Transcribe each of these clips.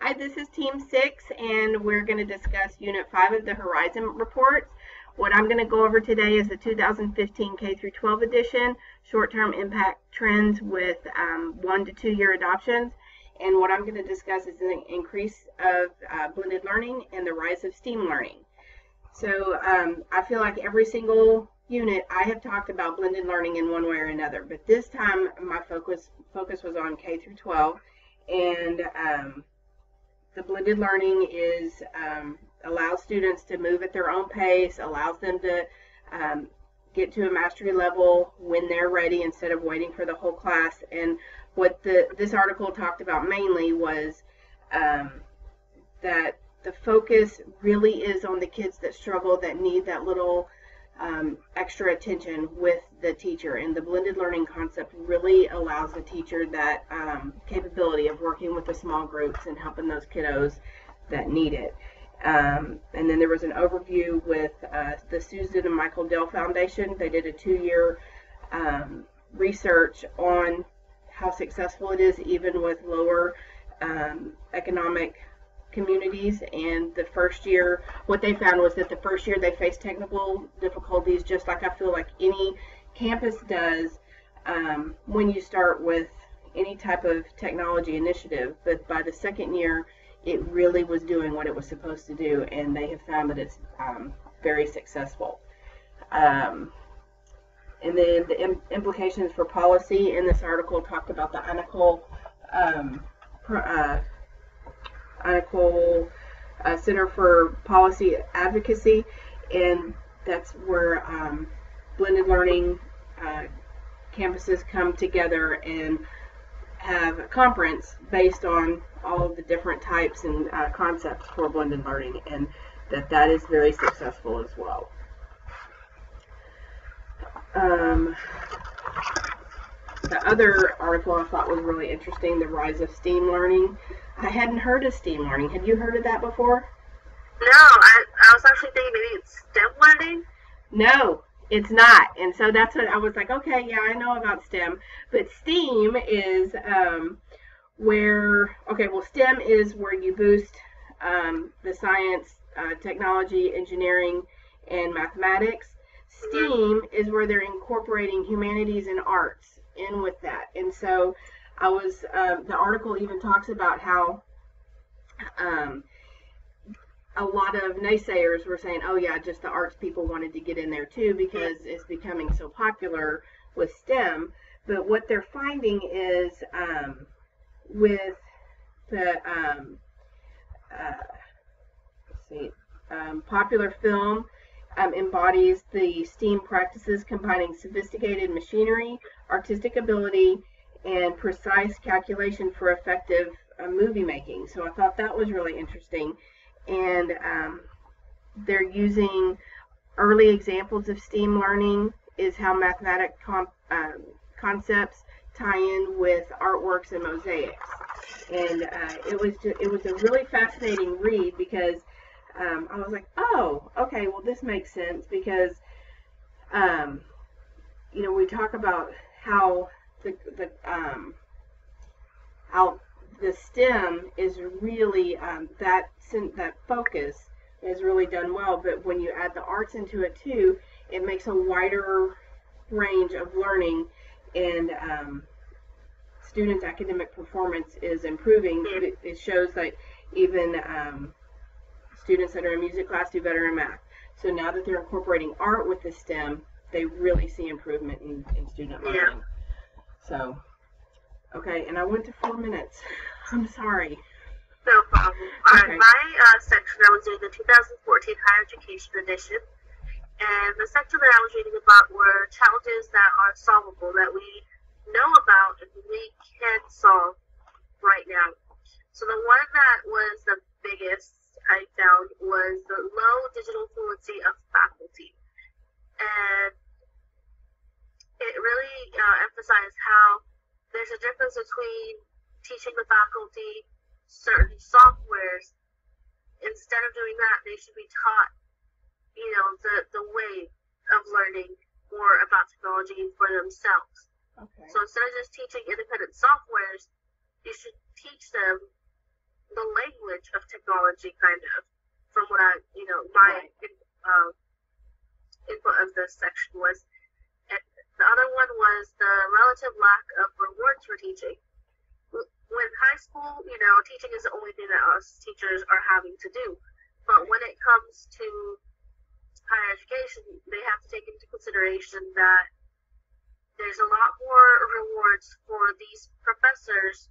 Hi, this is Team 6, and we're going to discuss Unit 5 of the Horizon reports. What I'm going to go over today is the 2015 K through 12 edition, short-term impact trends with 1 to 2 year adoptions. And what I'm going to discuss is the increase of blended learning and the rise of STEAM learning. So I feel like every single unit I have talked about blended learning in one way or another, but this time my focus was on K through 12, and the blended learning is allows students to move at their own pace, allows them to get to a mastery level when they're ready instead of waiting for the whole class. And what this article talked about mainly was that the focus really is on the kids that struggle, that need that little extra attention with the teacher. And the blended learning concept really allows the teacher that capability of working with the small groups and helping those kiddos that need it. And then there was an overview with the Susan and Michael Dell Foundation. They did a 2-year research on how successful it is even with lower economic communities. And the first year, what they found was that the first year they faced technical difficulties, just like I feel like any campus does when you start with any type of technology initiative. But by the second year, it really was doing what it was supposed to do, and they have found that it's very successful. And then the implications for policy in this article talked about the INACOL Center for Policy Advocacy, and that's where blended learning campuses come together and have a conference based on all of the different types and concepts for blended learning, and that is very successful as well. The other article I thought was really interesting, the rise of STEAM learning. I hadn't heard of STEAM learning. Had you heard of that before? No, I was actually thinking maybe it's STEM learning. No, it's not. And so that's what I was like, okay, yeah, I know about STEM. But STEAM is STEM is where you boost the science, technology, engineering, and mathematics. STEAM is where they're incorporating humanities and arts in with that. And so I was, the article even talks about how a lot of naysayers were saying, oh yeah, just the arts people wanted to get in there too because it's becoming so popular with STEM. But what they're finding is with the popular film embodies the STEAM practices, combining sophisticated machinery, artistic ability, and precise calculation for effective movie making. So I thought that was really interesting. And they're using early examples of STEAM learning is how mathematic concepts tie in with artworks and mosaics. And it was a really fascinating read because I was like, oh, okay, well this makes sense because we talk about how how the STEM is really that focus is really done well, but when you add the arts into it too, it makes a wider range of learning, and students' academic performance is improving. It shows that even students that are in music class do better in math. So now that they're incorporating art with the STEM, they really see improvement in student learning. So, okay, and I went to 4 minutes. I'm sorry. No problem. Okay. My section, I was doing the 2014 Higher Education Edition, and the section that I was reading about were challenges that are solvable, that we know about and we can solve right now. So the one that was the biggest I found was the low digital fluency of faculty. And it really emphasized how there's a difference between teaching the faculty certain softwares. Instead of doing that, they should be taught, the way of learning more about technology for themselves. Okay. So instead of just teaching independent softwares, you should teach them the language of technology, kind of, from what I, my input of this section was. And the other one was the relative lack of rewards for teaching. When high school, teaching is the only thing that us teachers are having to do. But when it comes to higher education, they have to take into consideration that there's a lot more rewards for these professors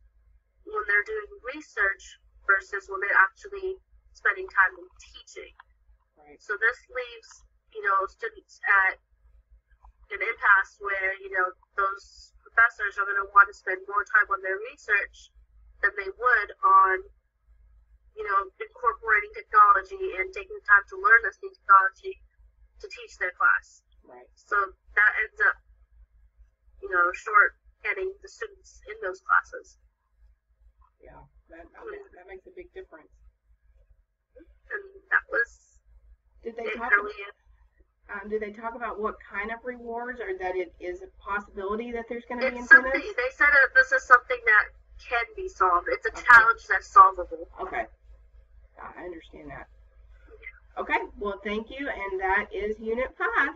when they're doing research versus when they're actually spending time in teaching. Right. So this leaves, students at an impasse where, those professors are going to want to spend more time on their research than they would on, incorporating technology and taking the time to learn this new technology to teach their class. Right. So that ends up, short-handing the students in those classes. Yeah, that makes a big difference. And that was Did they talk about what kind of rewards, or that it is a possibility that there's going to be incentives? They said this is something that can be solved. It's a challenge that's solvable. Okay. I understand that. Yeah. Okay, well, thank you, and that is Unit 5.